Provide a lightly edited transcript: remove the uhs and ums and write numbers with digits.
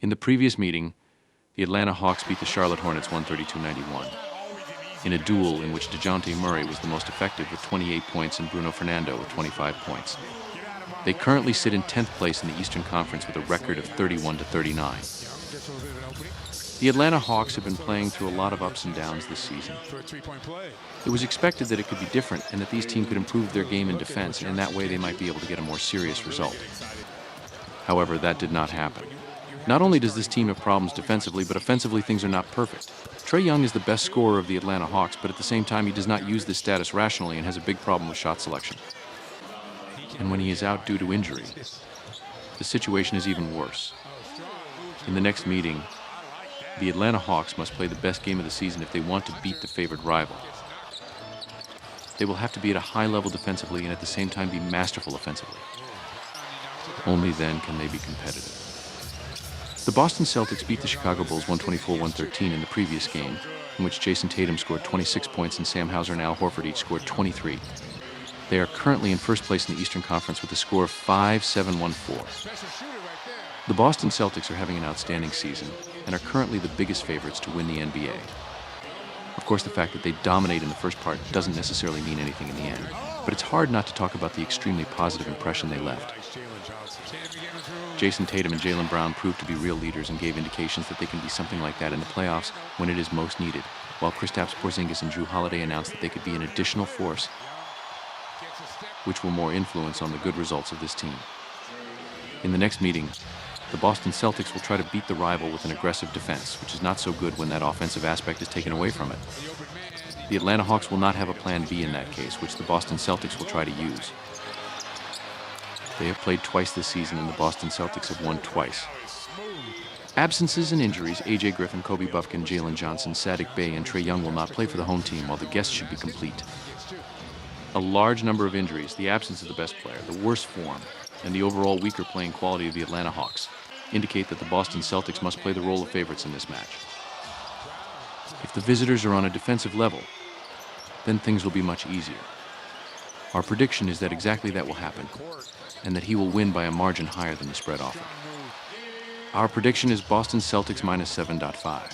In the previous meeting, the Atlanta Hawks beat the Charlotte Hornets 132-91 in a duel in which DeJounte Murray was the most effective with 28 points and Bruno Fernando with 25 points. They currently sit in 10th place in the Eastern Conference with a record of 31-39. The Atlanta Hawks have been playing through a lot of ups and downs this season. It was expected that it could be different and that these teams could improve their game in defense, and in that way they might be able to get a more serious result. However, that did not happen. Not only does this team have problems defensively, but offensively things are not perfect. Trae Young is the best scorer of the Atlanta Hawks, but at the same time he does not use this status rationally and has a big problem with shot selection. And when he is out due to injury, the situation is even worse. In the next meeting, the Atlanta Hawks must play the best game of the season if they want to beat the favored rival. They will have to be at a high level defensively and at the same time be masterful offensively. Only then can they be competitive. The Boston Celtics beat the Chicago Bulls 124-113 in the previous game, in which Jason Tatum scored 26 points and Sam Hauser and Al Horford each scored 23. They are currently in first place in the Eastern Conference with a score of 5-7-1-4. The Boston Celtics are having an outstanding season and are currently the biggest favorites to win the NBA. Of course, the fact that they dominate in the first part doesn't necessarily mean anything in the end, but it's hard not to talk about the extremely positive impression they left. Jason Tatum and Jaylen Brown proved to be real leaders and gave indications that they can be something like that in the playoffs when it is most needed, while Kristaps Porzingis and Jrue Holiday announced that they could be an additional force, which will more influence on the good results of this team. In the next meeting, the Boston Celtics will try to beat the rival with an aggressive defense, which is not so good when that offensive aspect is taken away from it. The Atlanta Hawks will not have a plan B in that case, which the Boston Celtics will try to use. They have played twice this season, and the Boston Celtics have won twice. Absences and injuries: A.J. Griffin, Kobe Buffkin, Jalen Johnson, Saddiq Bey, and Trae Young will not play for the home team, while the guests should be complete. A large number of injuries, the absence of the best player, the worst form, and the overall weaker playing quality of the Atlanta Hawks indicate that the Boston Celtics must play the role of favorites in this match. If the visitors are on a defensive level, then things will be much easier. Our prediction is that exactly that will happen, and that he will win by a margin higher than the spread offered. Our prediction is Boston Celtics -7.5.